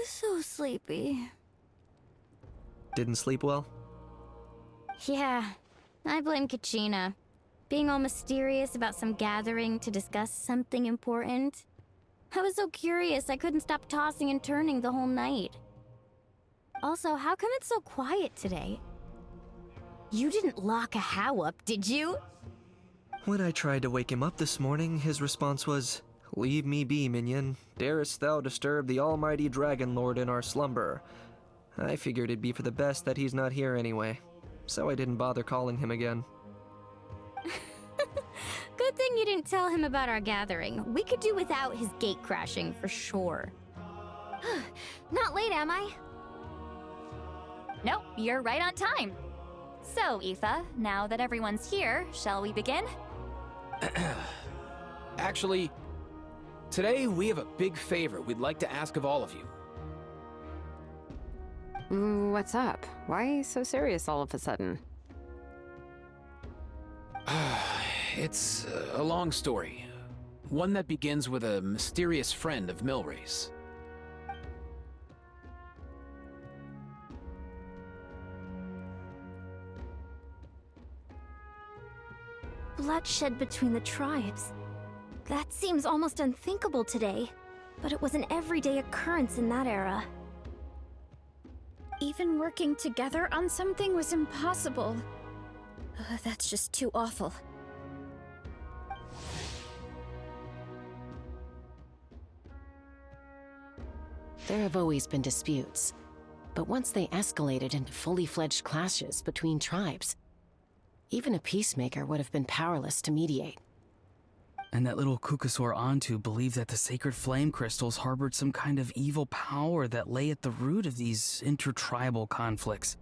So sleepy. Didn't sleep well? Yeah, I blame Kachina. Being all mysterious about some gathering to discuss something important. I was so curious I couldn't stop tossing and turning the whole night. Also, how come it's so quiet today? You didn't lock a How up, did you? When I tried to wake him up this morning, his response was, "Leave me be, minion. Darest thou disturb the almighty Dragon Lord in our slumber?" I figured it'd be for the best that he's not here anyway, so I didn't bother calling him again. Good thing you didn't tell him about our gathering. We could do without his gate crashing for sure. Not late, am I? Nope, you're right on time. So, Aoife, now that everyone's here, shall we begin? Actually, today we have a big favor we'd like to ask of all of you. What's up? Why so serious all of a sudden? It's a long story. One that begins with a mysterious friend of Milray's. Bloodshed between the tribes. That seems almost unthinkable today, but it was an everyday occurrence in that era. Even working together on something was impossible. That's just too awful. There have always been disputes, but once they escalated into fully fledged clashes between tribes, even a peacemaker would have been powerless to mediate. And that little Kukasor Antu believed that the sacred flame crystals harbored some kind of evil power that lay at the root of these intertribal conflicts.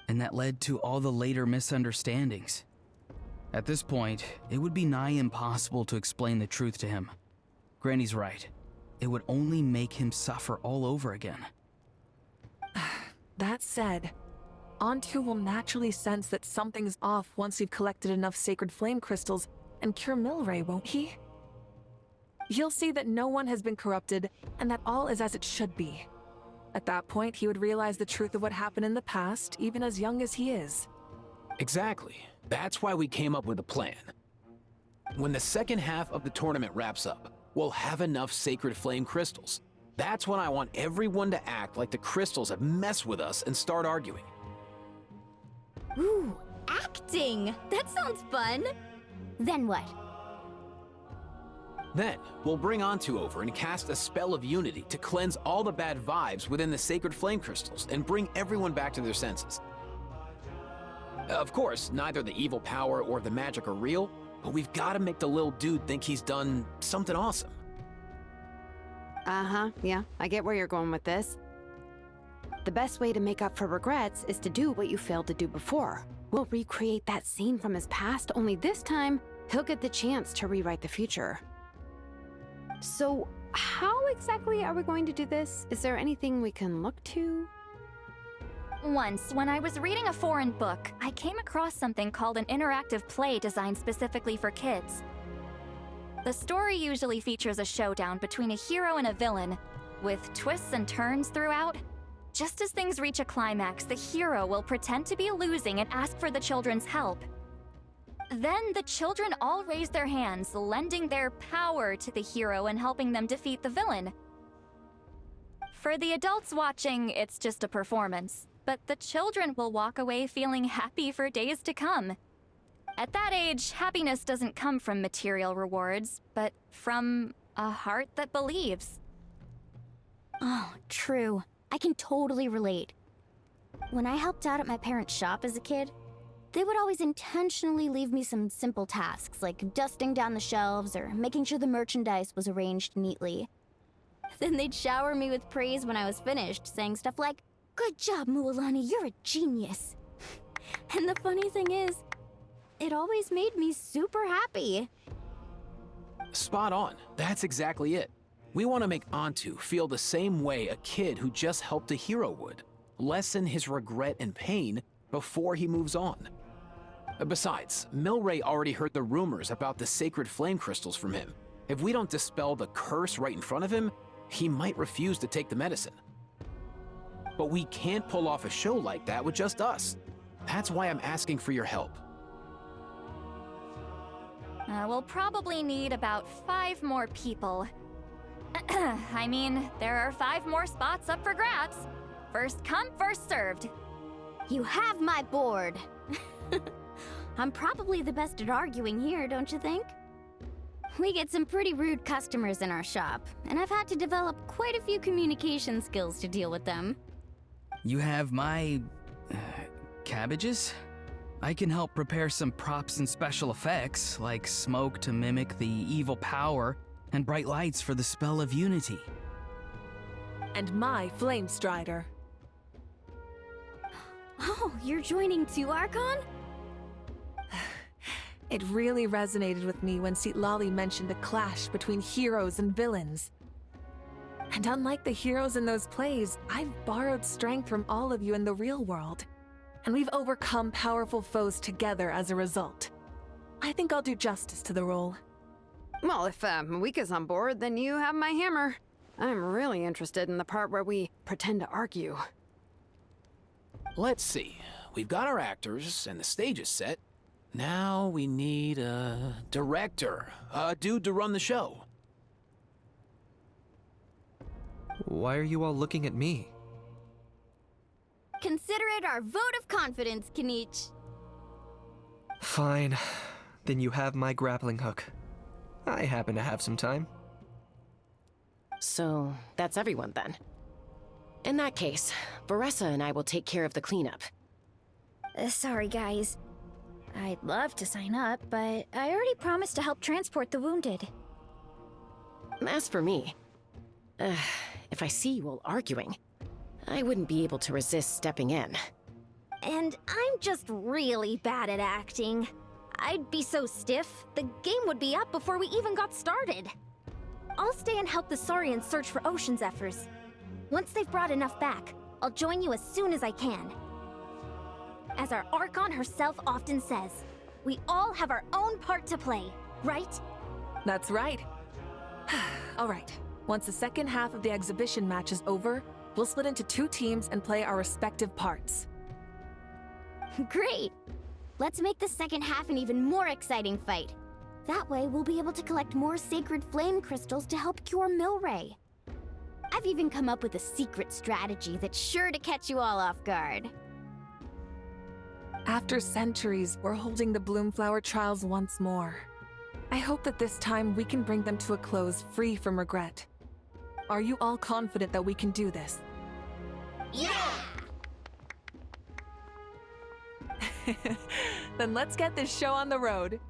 And that led to all the later misunderstandings. At this point, it would be nigh impossible to explain the truth to him. Granny's right. It would only make him suffer all over again. That said, Antu will naturally sense that something's off once we've collected enough sacred flame crystals and cure Milray, won't he? He'll see that no one has been corrupted and that all is as it should be. At that point, he would realize the truth of what happened in the past, even as young as he is. Exactly. That's why we came up with a plan. When the second half of the tournament wraps up, we'll have enough sacred flame crystals. That's when I want everyone to act like the crystals have messed with us and start arguing. Ooh, acting! That sounds fun! Then what? Then, we'll bring Antu over and cast a spell of unity to cleanse all the bad vibes within the sacred flame crystals and bring everyone back to their senses. Of course, neither the evil power or the magic are real, but we've got to make the little dude think he's done something awesome. Yeah, I get where you're going with this. The best way to make up for regrets is to do what you failed to do before. We'll recreate that scene from his past, only this time, he'll get the chance to rewrite the future. So, how exactly are we going to do this? Is there anything we can look to? Once, when I was reading a foreign book, I came across something called an interactive play designed specifically for kids. The story usually features a showdown between a hero and a villain, with twists and turns throughout. Just as things reach a climax, the hero will pretend to be losing and ask for the children's help. Then the children all raise their hands, lending their power to the hero and helping them defeat the villain. For the adults watching, it's just a performance, but the children will walk away feeling happy for days to come. At that age, happiness doesn't come from material rewards, but from a heart that believes. Oh, true. I can totally relate. When I helped out at my parents' shop as a kid, they would always intentionally leave me some simple tasks like dusting down the shelves or making sure the merchandise was arranged neatly. Then they'd shower me with praise when I was finished, saying stuff like, "Good job, Mualani, you're a genius." And the funny thing is, it always made me super happy. Spot on. That's exactly it. We want to make Antu feel the same way a kid who just helped a hero would. Lessen his regret and pain before he moves on. Besides, Milray already heard the rumors about the sacred flame crystals from him. If we don't dispel the curse right in front of him, he might refuse to take the medicine. But we can't pull off a show like that with just us. That's why I'm asking for your help. We'll probably need about 5 more people. I mean, there are 5 more spots up for grabs. First come, first served. You have my board. I'm probably the best at arguing here, don't you think? We get some pretty rude customers in our shop, and I've had to develop quite a few communication skills to deal with them. You have my... cabbages? I can help prepare some props and special effects, like smoke to mimic the evil power, and bright lights for the spell of unity. And my Flame Strider. Oh, you're joining too, Archon? It really resonated with me when Citlali mentioned a clash between heroes and villains. And unlike the heroes in those plays, I've borrowed strength from all of you in the real world. And we've overcome powerful foes together as a result. I think I'll do justice to the role. Well, if Mawika's on board, then you have my hammer. I'm really interested in the part where we pretend to argue. Let's see. We've got our actors, and the stage is set. Now we need a director, a dude to run the show. Why are you all looking at me? Consider it our vote of confidence, Kanich. Fine. Then you have my grappling hook. I happen to have some time. So, that's everyone then. In that case, Varessa and I will take care of the cleanup. Sorry, guys. I'd love to sign up, but I already promised to help transport the wounded. As for me, if I see you all arguing, I wouldn't be able to resist stepping in. And I'm just really bad at acting. I'd be so stiff, the game would be up before we even got started. I'll stay and help the Saurians search for Ocean Zephyrs. Once they've brought enough back, I'll join you as soon as I can. As our Archon herself often says, we all have our own part to play, right? That's right. All right. Once the second half of the exhibition match is over, we'll split into 2 teams and play our respective parts. Great! Let's make the second half an even more exciting fight. That way, we'll be able to collect more sacred flame crystals to help cure Milray. I've even come up with a secret strategy that's sure to catch you all off guard. After centuries, we're holding the Bloomflower trials once more. I hope that this time we can bring them to a close free from regret. Are you all confident that we can do this? Yeah! Then let's get this show on the road.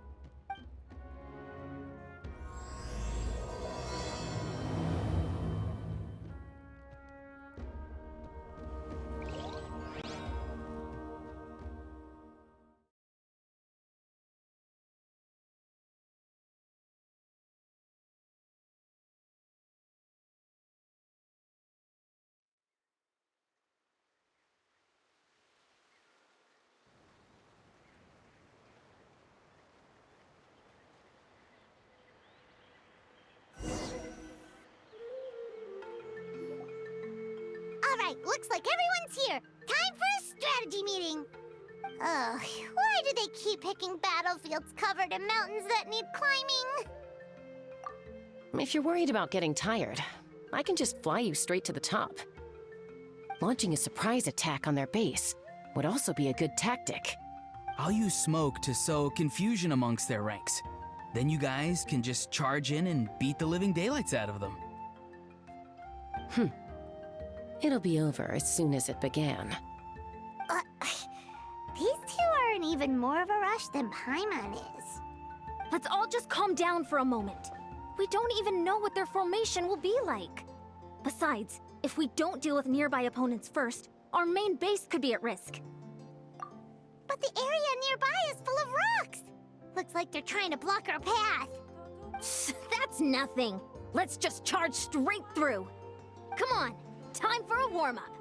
looks like everyone's here. Time for a strategy meeting. Ugh, why do they keep picking battlefields covered in mountains that need climbing? If you're worried about getting tired, I can just fly you straight to the top. Launching a surprise attack on their base would also be a good tactic. I'll use smoke to sow confusion amongst their ranks. Then you guys can just charge in and beat the living daylights out of them. It'll be over as soon as it began. These two are in even more of a rush than Paimon is. Let's all just calm down for a moment. We don't even know what their formation will be like. Besides, if we don't deal with nearby opponents first, our main base could be at risk. But the area nearby is full of rocks. Looks like they're trying to block our path. That's nothing. Let's just charge straight through. Come on, time for a warm-up.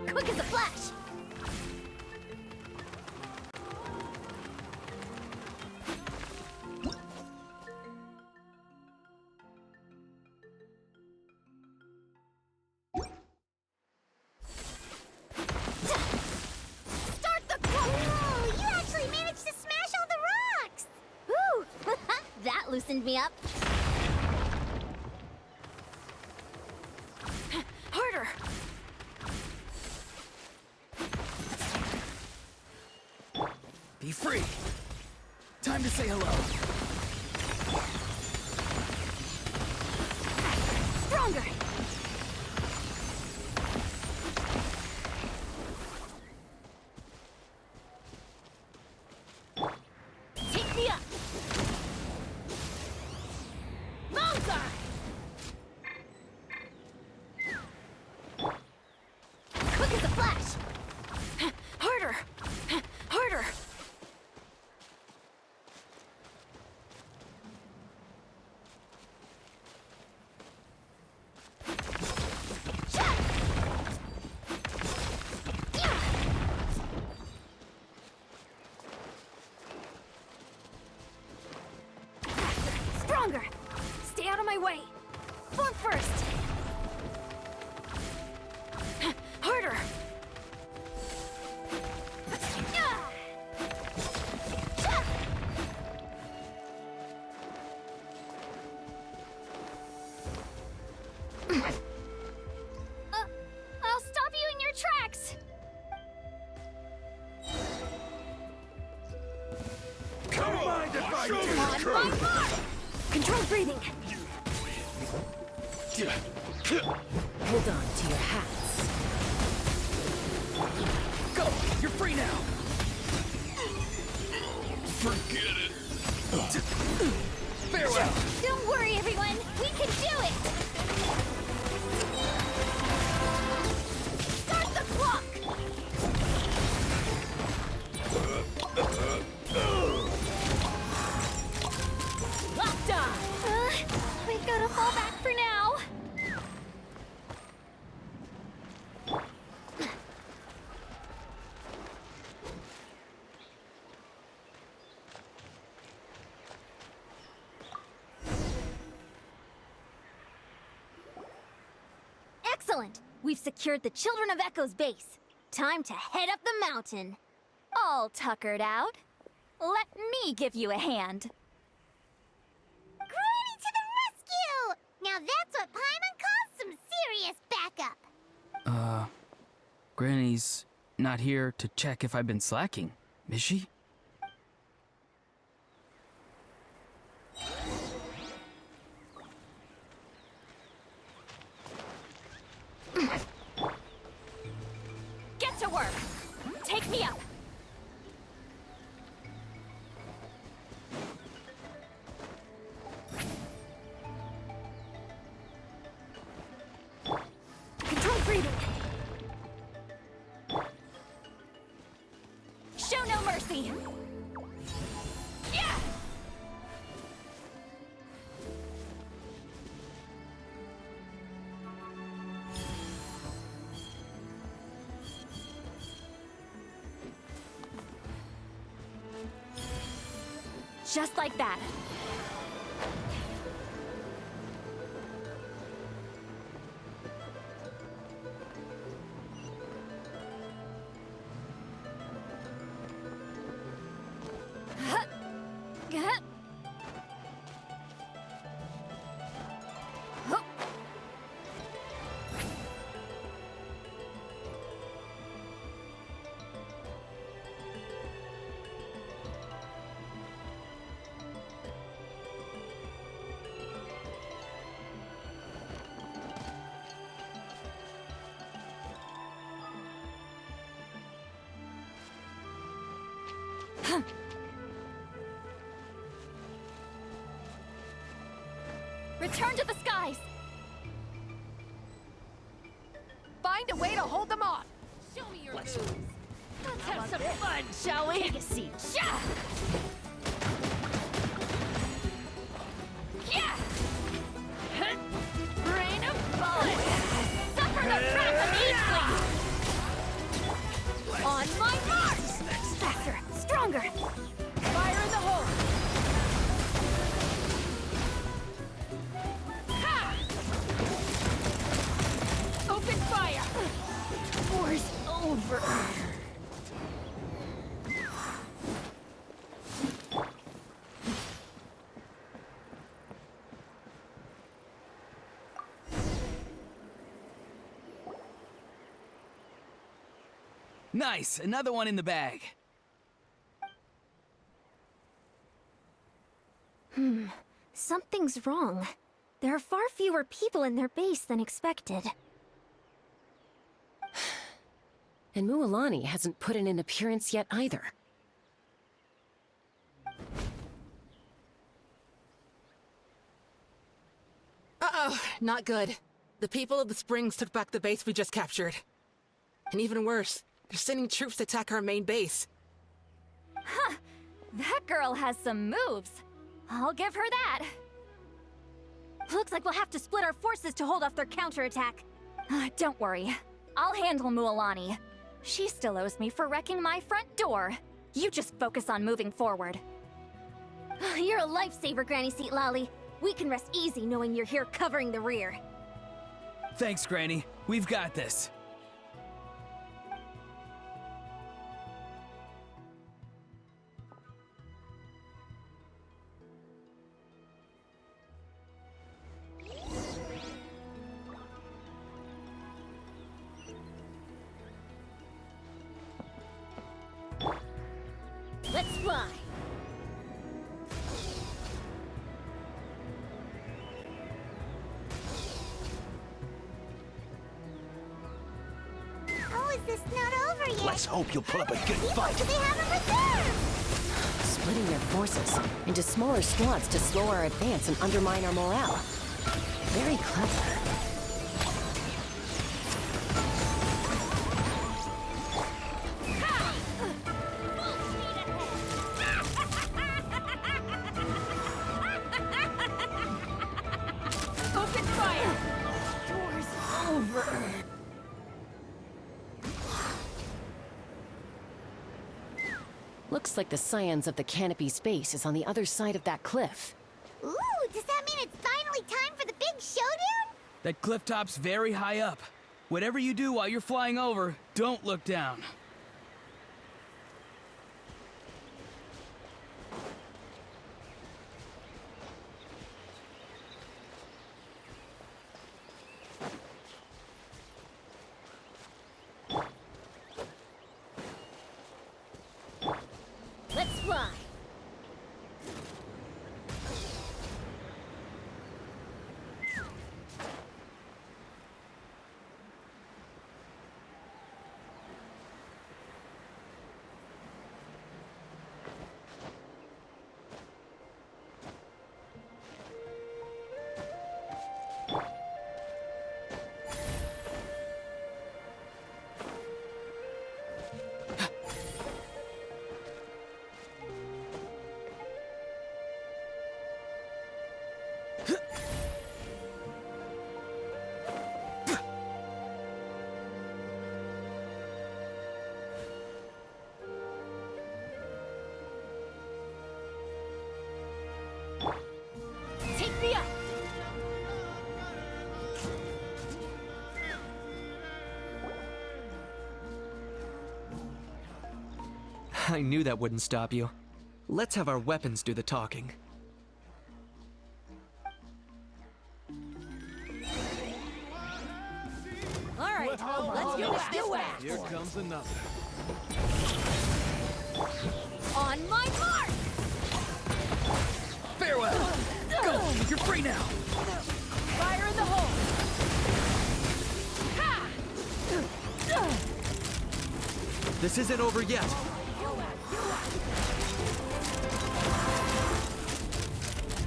Quick as a flash! Start the clock! Whoa, you actually managed to smash all the rocks! Woo! That loosened me up. Harder! Be free. Time to say hello. Stronger! Take me up! Monster! Quick as a flash! Harder! Harder! Stronger! Stay out of my way! Form first! Harder! I'll stop you in your tracks! On my mark! Control breathing! Hold on to your hats. Go! You're free now! Forget it. Farewell! Don't worry, everyone! We can do it! Start the clock! Locked on! We've got to fall back for now. Excellent! We've secured the Children of Echo's base. Time to head up the mountain. All tuckered out. Let me give you a hand. Granny to the rescue! Now that's what Paimon calls some serious backup. Granny's not here to check if I've been slacking, is she? Get to work! Take me up! Control breathing! Show no mercy! Just like that. Return to the skies! Find a way to hold them off! Show me your moves! Let's have some fun, shall we? Take a seat. Yeah! Yeah! Rain of bullets! Suffer the wrath of Eastling! On my march! Faster! Stronger! Fire in the hole! Open fire! War's over. Nice, another one in the bag. Something's wrong. There are far fewer people in their base than expected. And Mualani hasn't put in an appearance yet either. Uh-oh, not good. The people of the Springs took back the base we just captured. And even worse, they're sending troops to attack our main base. Huh! That girl has some moves. I'll give her that. Looks like we'll have to split our forces to hold off their counterattack. Don't worry. I'll handle Mualani. She still owes me for wrecking my front door. You just focus on moving forward. You're a lifesaver, Granny Seat Lolly. We can rest easy knowing you're here covering the rear. Thanks, Granny. We've got this. Let's fly! Oh, is this not over yet? Let's hope you'll put up a good What fight. do they have in reserve? Splitting their forces into smaller squads to slow our advance and undermine our morale. Very clever. Open fire! Door's over. Looks like the scions of the Canopy's base is on the other side of that cliff. Ooh, does that mean it's finally time for the big showdown? That cliff top's very high up. Whatever you do while you're flying over, don't look down. Let's fly! I knew that wouldn't stop you. Let's have our weapons do the talking. All right, let's do this. Here comes another. On my mark! Farewell! Go! You're free now! Fire in the hole! This isn't over yet.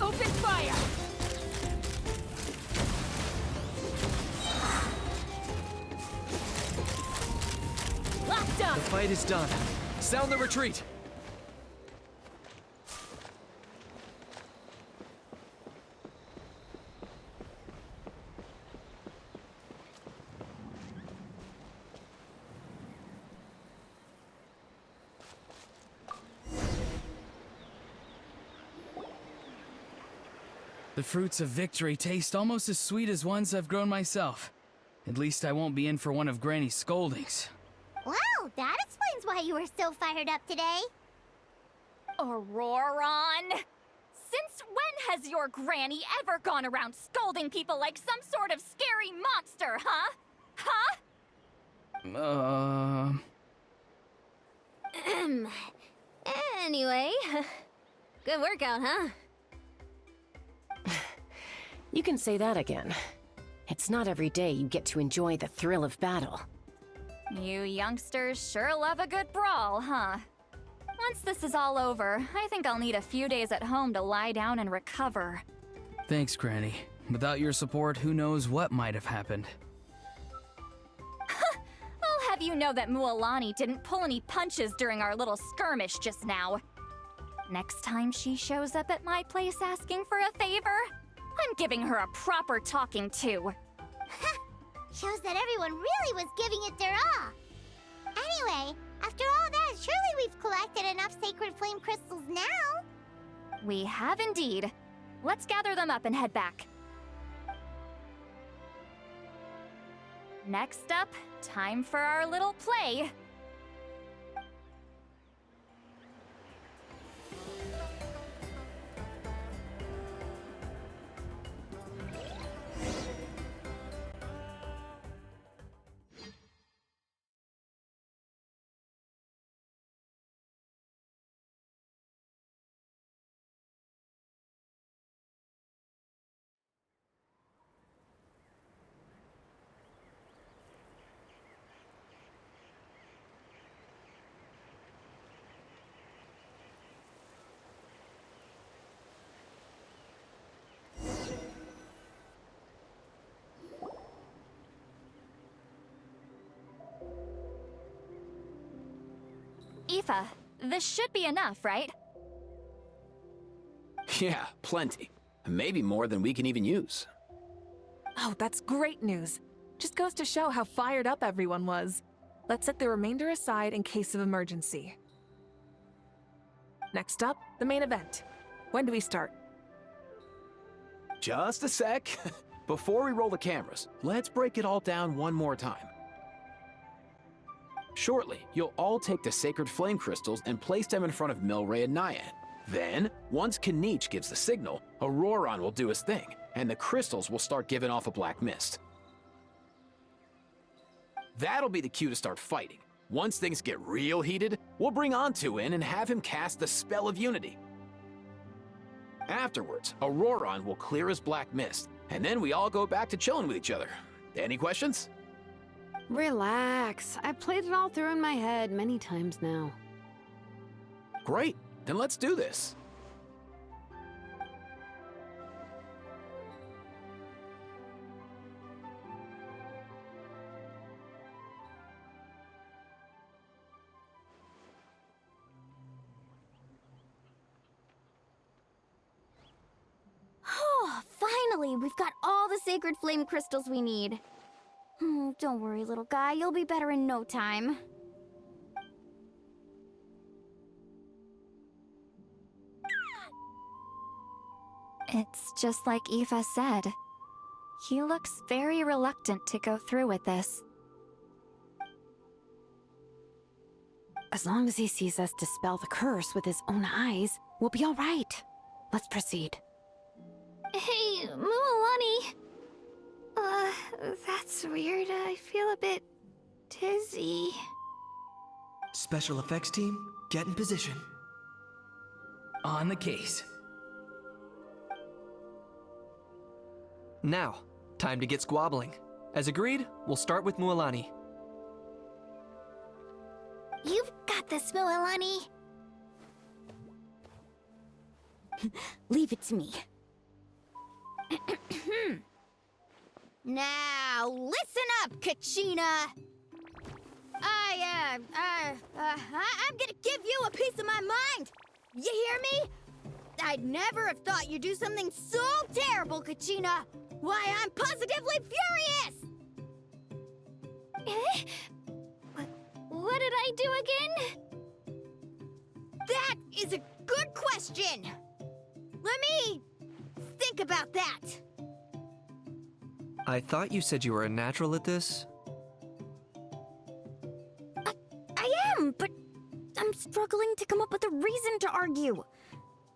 Open fire! Locked up! The fight is done. Sound the retreat! The fruits of victory taste almost as sweet as ones I've grown myself. At least I won't be in for one of Granny's scoldings. Wow, that explains why you were so fired up today. Auroron! Since when has your granny ever gone around scolding people like some sort of scary monster, huh? Huh? Anyway, good workout, huh? You can say that again. It's not every day you get to enjoy the thrill of battle. You youngsters sure love a good brawl, huh? Once this is all over, I think I'll need a few days at home to lie down and recover. Thanks, Granny. Without your support, who knows what might have happened. I'll have you know that Mualani didn't pull any punches during our little skirmish just now. Next time she shows up at my place asking for a favor, I'm giving her a proper talking to. Shows that everyone really was giving it their all. Anyway, after all that, surely we've collected enough sacred flame crystals now. We have indeed. Let's gather them up and head back. Next up, time for our little play. Aoife, this should be enough, right? Yeah, plenty. Maybe more than we can even use. Oh, that's great news. Just goes to show how fired up everyone was. Let's set the remainder aside in case of emergency. Next up, the main event. When do we start? Just a sec. Before we roll the cameras, let's break it all down one more time. Shortly, you'll all take the sacred flame crystals and place them in front of Milray and Nyan. Then, once Kanich gives the signal, Auroron will do his thing, and the crystals will start giving off a black mist. That'll be the cue to start fighting. Once things get real heated, we'll bring Antu in and have him cast the Spell of Unity. Afterwards, Auroron will clear his black mist, and then we all go back to chilling with each other. Any questions? Relax. I've played it all through in my head many times now. Great, then let's do this. Oh, finally! We've got all the sacred flame crystals we need. Don't worry, little guy. You'll be better in no time. It's just like Aoife said. He looks very reluctant to go through with this. As long as he sees us dispel the curse with his own eyes, we'll be all right. Let's proceed. Hey, Mualani. That's weird. I feel a bit dizzy. Special effects team, get in position. On the case. Now, time to get squabbling. As agreed, we'll start with Mualani. You've got this, Mualani. Leave it to me. Now, listen up, Kachina! I'm gonna give you a piece of my mind! You hear me? I'd never have thought you'd do something so terrible, Kachina! Why, I'm positively furious! What did I do again? That is a good question! Let me think about that. I thought you said you were a natural at this. I am, but I'm struggling to come up with a reason to argue.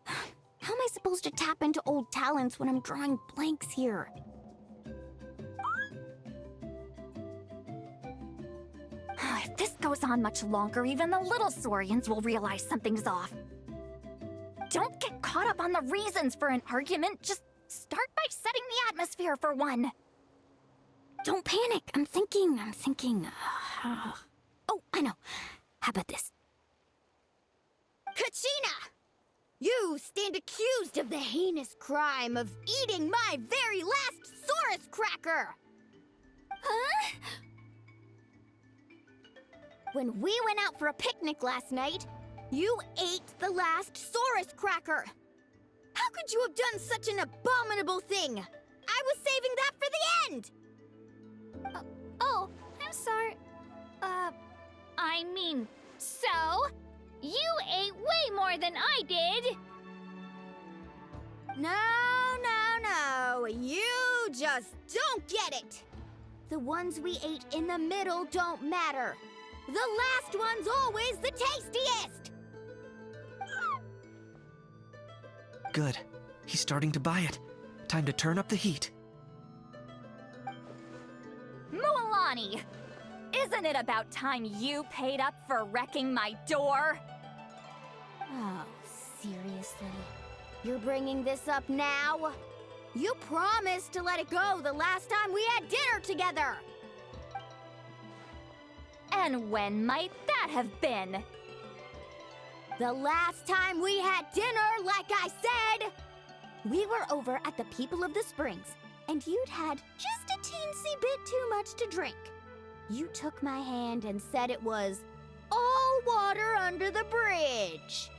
How am I supposed to tap into old talents when I'm drawing blanks here? If this goes on much longer, even the little Saurians will realize something's off. Don't get caught up on the reasons for an argument. Just start by setting the atmosphere for one. Don't panic. I'm thinking. Oh, I know. How about this? Kachina! You stand accused of the heinous crime of eating my very last Saurus cracker! Huh? When we went out for a picnic last night, you ate the last Saurus cracker! How could you have done such an abominable thing? I was saving that for the end! Oh, I'm sorry. I mean, so? You ate way more than I did! No. You just don't get it! The ones we ate in the middle don't matter. The last one's always the tastiest! Good. He's starting to buy it. Time to turn up the heat. Mualani! Isn't it about time you paid up for wrecking my door? Oh, seriously? You're bringing this up now? You promised to let it go the last time we had dinner together! And when might that have been? The last time we had dinner, like I said! We were over at the People of the Springs, and you'd had just a teensy bit too much to drink. You took my hand and said it was all water under the bridge.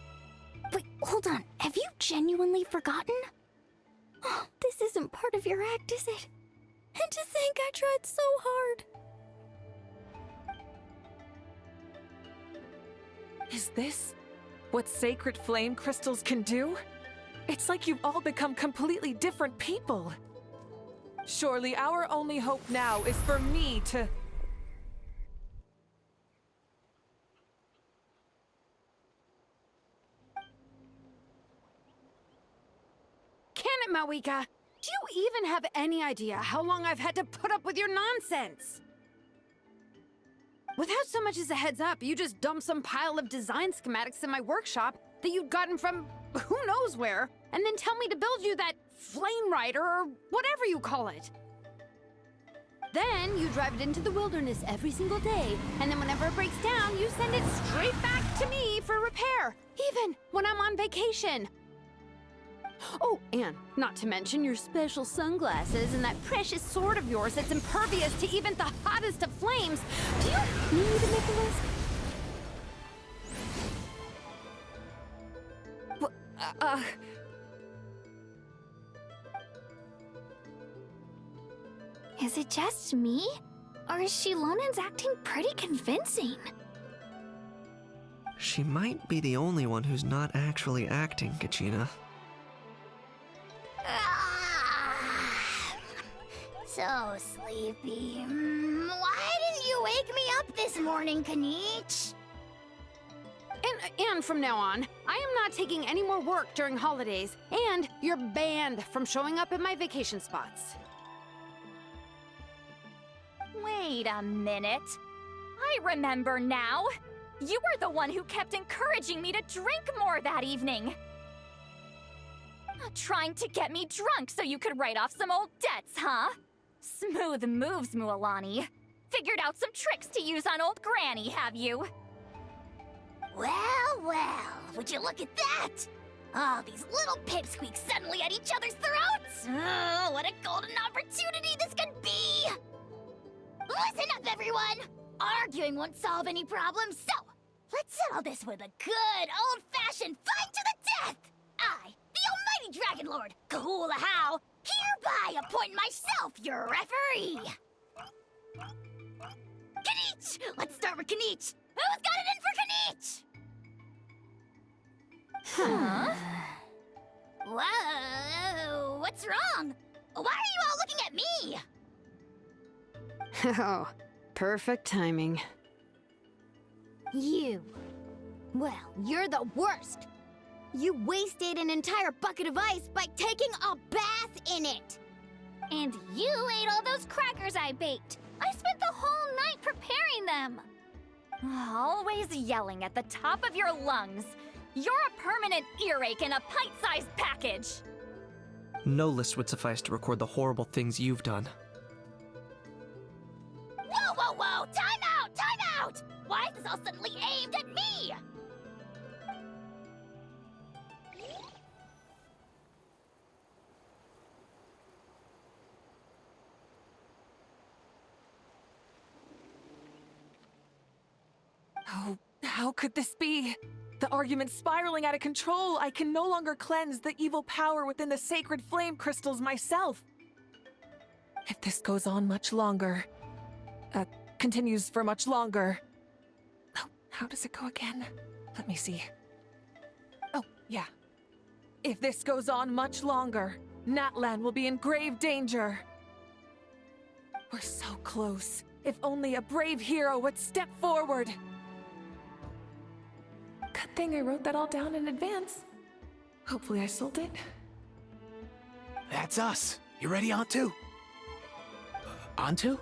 Wait, hold on. Have you genuinely forgotten? Oh, this isn't part of your act, is it? And to think I tried so hard. Is this what sacred flame crystals can do? It's like you've all become completely different people. Surely our only hope now is for me to... Can it, Mawika? Do you even have any idea how long I've had to put up with your nonsense? Without so much as a heads up, you just dumped some pile of design schematics in my workshop that you'd gotten from who knows where, and then tell me to build you that flame rider or whatever you call it. Then you drive it into the wilderness every single day, and then whenever it breaks down, you send it straight back to me for repair, even when I'm on vacation. Oh, and not to mention your special sunglasses and that precious sword of yours that's impervious to even the hottest of flames. Do you need to make a list? Is it just me? Or is Shilonen's acting pretty convincing? She might be the only one who's not actually acting, Kachina. So sleepy. Why didn't you wake me up this morning, Kanich? And from now on, I am not taking any more work during holidays, and you're banned from showing up at my vacation spots. Wait a minute. I remember now. You were the one who kept encouraging me to drink more that evening. Trying to get me drunk so you could write off some old debts, huh? Smooth moves, Mualani. Figured out some tricks to use on old Granny, have you? Well, well, would you look at that? Oh, these little pipsqueaks suddenly at each other's throats! Oh, what a golden opportunity this could be! Listen up, everyone! Arguing won't solve any problems, so let's settle this with a good old-fashioned fight to the death! I, the almighty Dragon Lord, Kahula How, hereby appoint myself your referee! Kanich! Let's start with Kanich! Who's got it in for Kanich? Huh? Whoa, what's wrong? Why are you all looking at me? Oh, perfect timing. You. Well, you're the worst. You wasted an entire bucket of ice by taking a bath in it. And you ate all those crackers I baked. I spent the whole night preparing them. Always yelling at the top of your lungs. You're a permanent earache in a pint-sized package. No list would suffice to record the horrible things you've done. Whoa, whoa, whoa! Time out! Time out! Why is this all suddenly aimed at me? Oh, how could this be? The argument's spiraling out of control. I can no longer cleanse the evil power within the sacred flame crystals myself. If this goes on much longer, continues for much longer. Oh, how does it go again? Let me see. Oh, yeah. If this goes on much longer, Natlan will be in grave danger. We're so close. If only a brave hero would step forward. Good thing I wrote that all down in advance. Hopefully I sold it. That's us. You ready, Antu? Antu?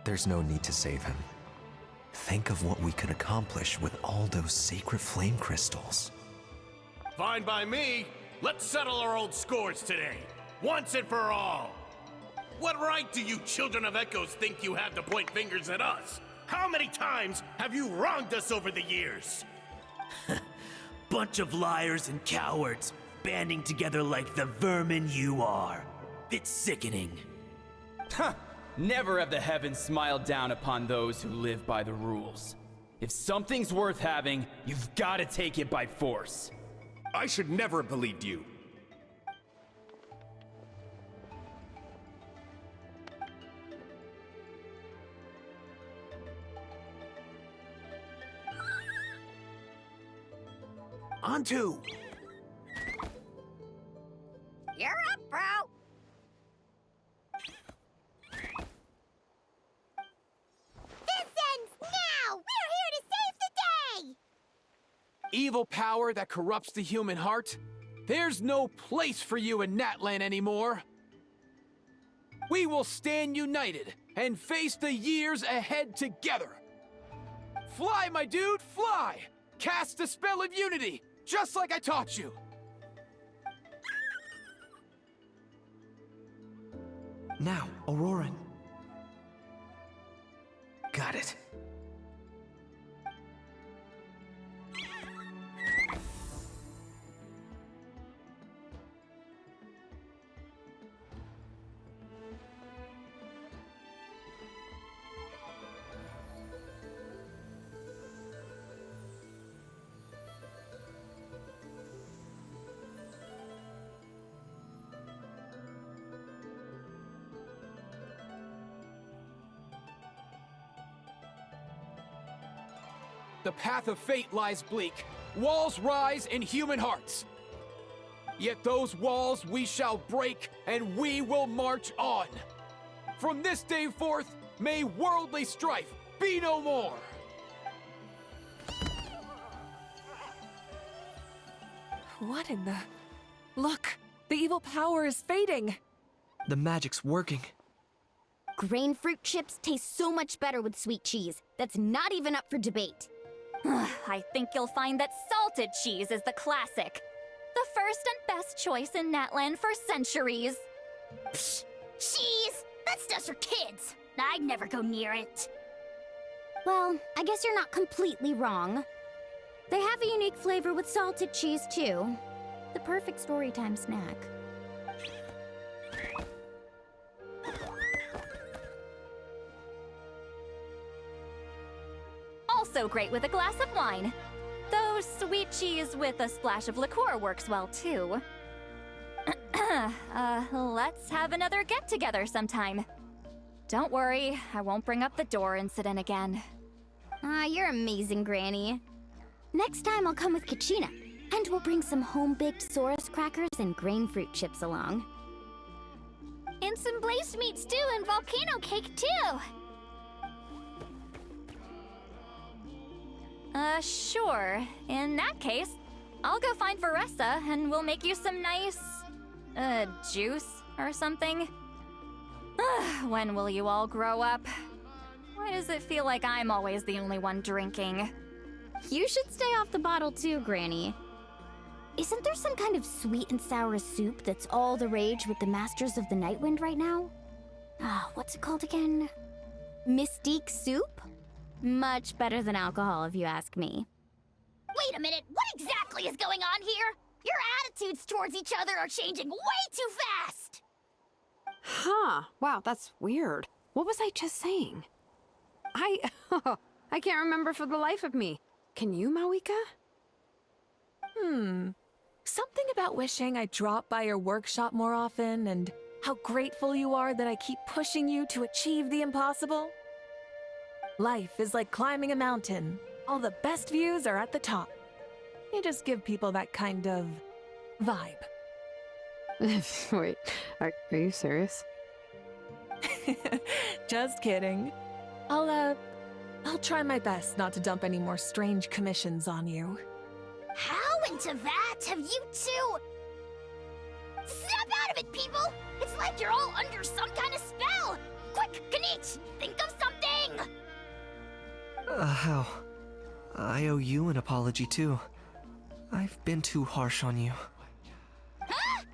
There's no need to save him. Think of what we could accomplish with all those sacred flame crystals. Fine by me. Let's settle our old scores today. Once and for all. What right do you children of Echoes think you have to point fingers at us? How many times have you wronged us over the years? Bunch of liars and cowards, banding together like the vermin you are. It's sickening. Huh! Never have the heavens smiled down upon those who live by the rules. If something's worth having, you've got to take it by force. I should never have believed you. Antu! You're up, bro! This ends now! We're here to save the day! Evil power that corrupts the human heart? There's no place for you in Natlan anymore! We will stand united and face the years ahead together! Fly, my dude, fly! Cast the spell of unity, just like I taught you! Now, Auroran. Got it. The path of fate lies bleak, walls rise in human hearts. Yet those walls we shall break, and we will march on. From this day forth, may worldly strife be no more. What in the... Look! The evil power is fading! The magic's working. Grain fruit chips taste so much better with sweet cheese. That's not even up for debate. I think you'll find that salted cheese is the classic. The first and best choice in Natland for centuries. Psh! Cheese! That stuff's for kids! I'd never go near it. Well, I guess you're not completely wrong. They have a unique flavor with salted cheese, too. The perfect storytime snack. Also great with a glass of wine. Though sweet cheese with a splash of liqueur works well, too. Let's have another get-together sometime. Don't worry, I won't bring up the door incident again. You're amazing, Granny. Next time I'll come with Kachina, and we'll bring some home-baked Saurus crackers and grain fruit chips along. And some blaze meat stew and volcano cake, too! Sure. In that case, I'll go find Varessa and we'll make you some nice... juice or something. When will you all grow up? Why does it feel like I'm always the only one drinking? You should stay off the bottle too, Granny. Isn't there some kind of sweet and sour soup that's all the rage with the Masters of the Nightwind right now? What's it called again? Mystique soup? Much better than alcohol, if you ask me. Wait a minute, what exactly is going on here? Your attitudes towards each other are changing way too fast! Huh. Wow, that's weird. What was I just saying? I can't remember for the life of me. Can you, Mawika? Something about wishing I dropped by your workshop more often and how grateful you are that I keep pushing you to achieve the impossible. Life is like climbing a mountain. All the best views are at the top. You just give people that kind of vibe. Wait, are you serious? Just kidding. I'll try my best not to dump any more strange commissions on you. How into that have you two... Snap out of it, people! It's like you're all under some kind of spell! Quick, Kanich, think of something! How? I owe you an apology, too. I've been too harsh on you. Huh?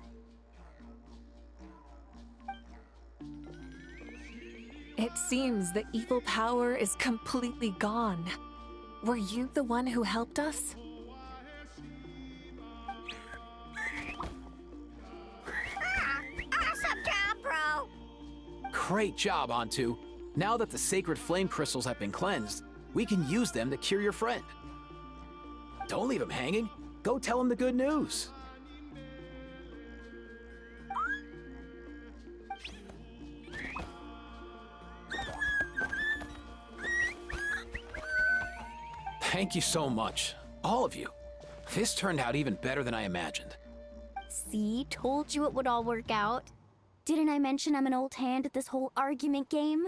It seems the evil power is completely gone. Were you the one who helped us? Awesome job, bro! Great job, Antu. Now that the sacred flame crystals have been cleansed, we can use them to cure your friend. Don't leave him hanging. Go tell him the good news. Thank you so much, all of you. This turned out even better than I imagined. See, told you it would all work out. Didn't I mention I'm an old hand at this whole argument game?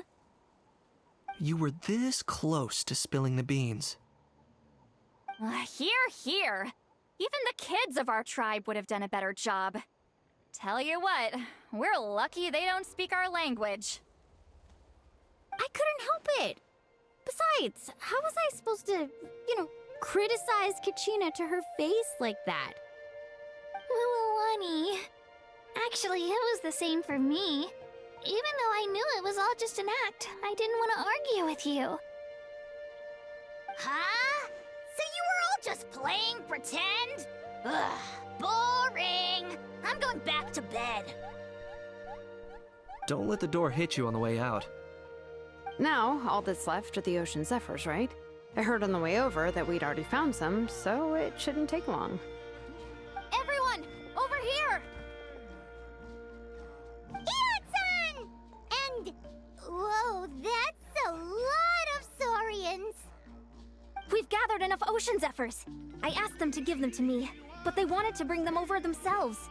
You were this close to spilling the beans. Here. Even the kids of our tribe would have done a better job. Tell you what, we're lucky they don't speak our language. I couldn't help it. Besides, how was I supposed to, criticize Kachina to her face like that? Honey. Actually, it was the same for me. Even though I knew it was all just an act, I didn't want to argue with you. Huh? So you were all just playing pretend? Ugh, boring! I'm going back to bed. Don't let the door hit you on the way out. Now, all that's left are the Ocean Zephyrs, right? I heard on the way over that we'd already found some, so it shouldn't take long. Everyone, over here! Ian-san! And... whoa, that's a lot of Saurians! We've gathered gathered enough ocean zephyrs. I asked them to give them to me, but they wanted to bring them over themselves.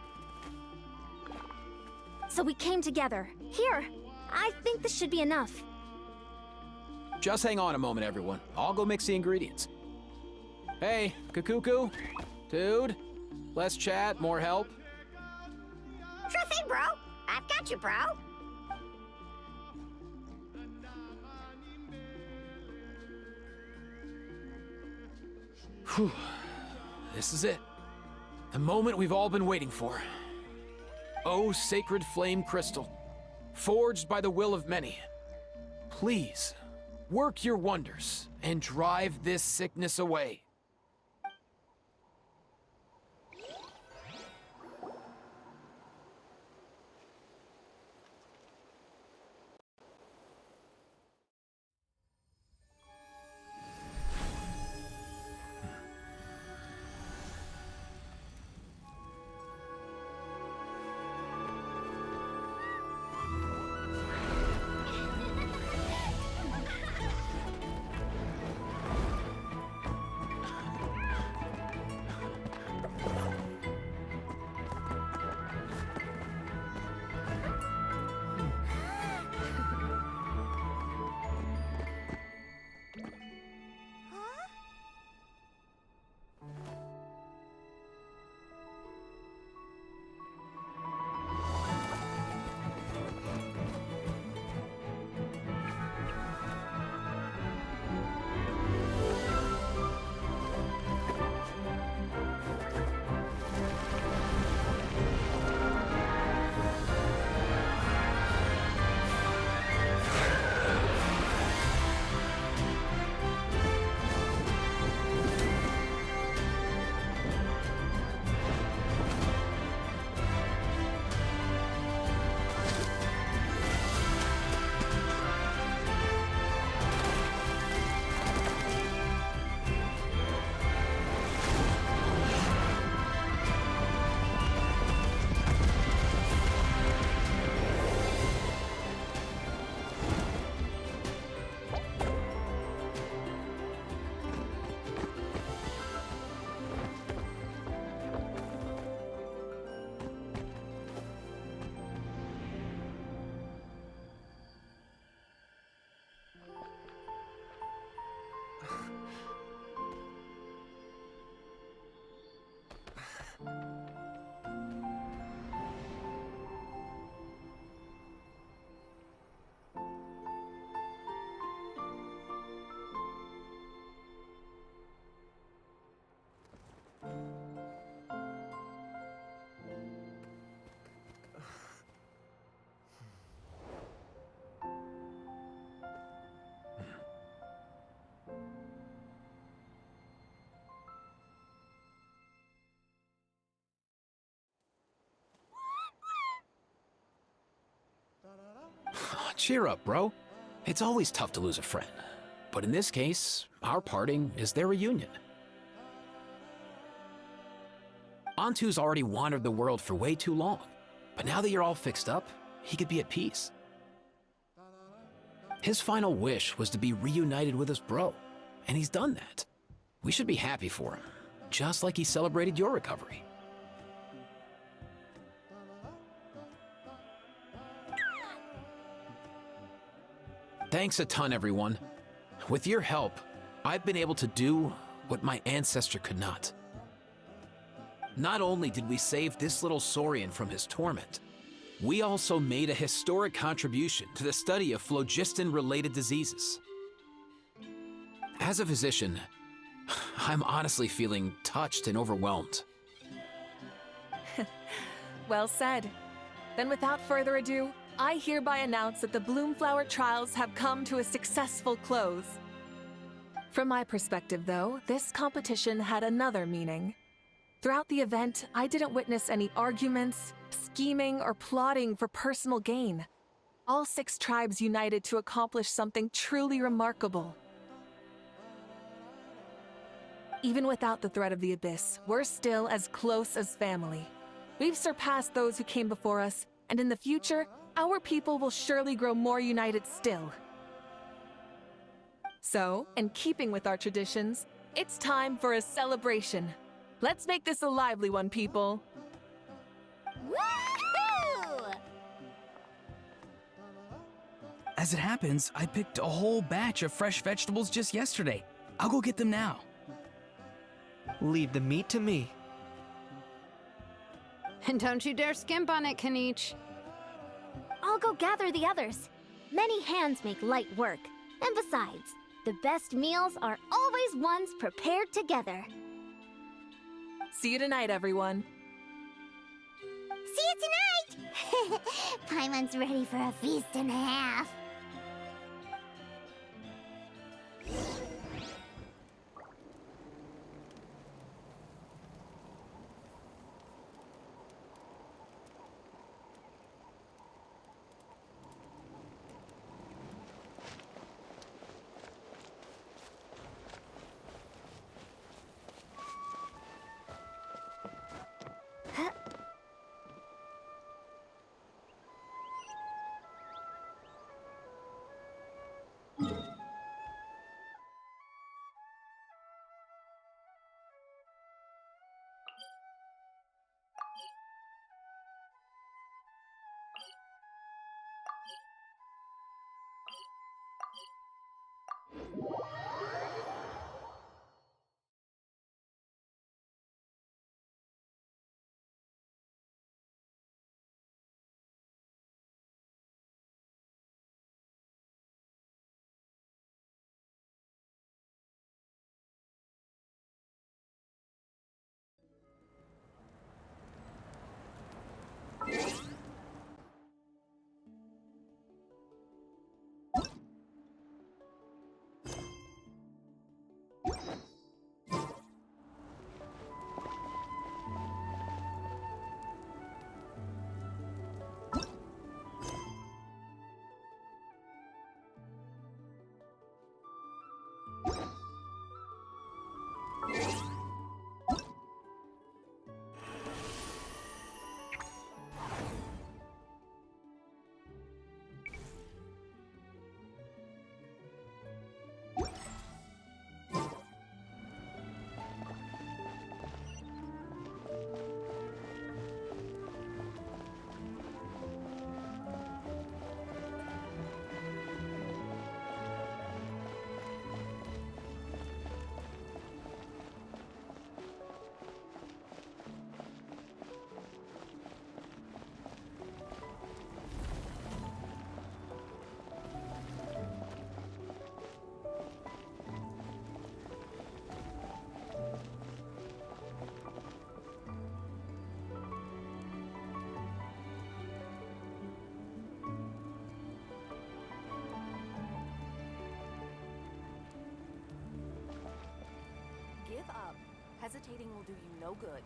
So we came together. Here, I think this should be enough. Just hang on a moment, everyone. I'll go mix the ingredients. Hey, Kakuku? Dude? Less chat, more help? Sure thing, bro. I've got you, bro. Whew. This is it. The moment we've all been waiting for. Oh, sacred flame crystal, forged by the will of many. Please, work your wonders and drive this sickness away. Cheer up, bro. It's always tough to lose a friend. But in this case, our parting is their reunion. Antu's already wandered the world for way too long. But now that you're all fixed up, he could be at peace. His final wish was to be reunited with his bro, and he's done that. We should be happy for him, just like he celebrated your recovery. Thanks a ton, everyone. With your help, I've been able to do what my ancestor could not. Not only did we save this little Saurian from his torment, we also made a historic contribution to the study of phlogiston-related diseases. As a physician, I'm honestly feeling touched and overwhelmed. Well said. Then without further ado, I hereby announce that the Bloomflower trials have come to a successful close. From my perspective, though, this competition had another meaning. Throughout the event, I didn't witness any arguments, scheming, or plotting for personal gain. All 6 tribes united to accomplish something truly remarkable. Even without the threat of the Abyss, we're still as close as family. We've surpassed those who came before us, and in the future, our people will surely grow more united still. So, in keeping with our traditions, It's time for a celebration. Let's make this a lively one, people. Woohoo! As it happens, I picked a whole batch of fresh vegetables just yesterday. I'll go get them now. Leave the meat to me. And don't you dare skimp on it, Kanich. I'll go gather the others. Many hands make light work. And besides, the best meals are always ones prepared together. See you tonight, everyone. See you tonight! Paimon's ready for a feast and a half. Give up. Hesitating will do you no good.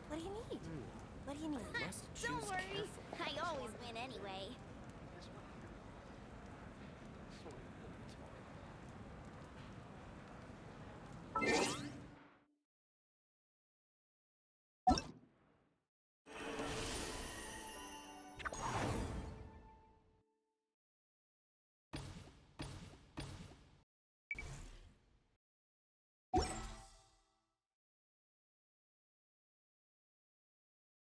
What do you need? What do you need? Must Don't choose worry. carefully. I always win anyway.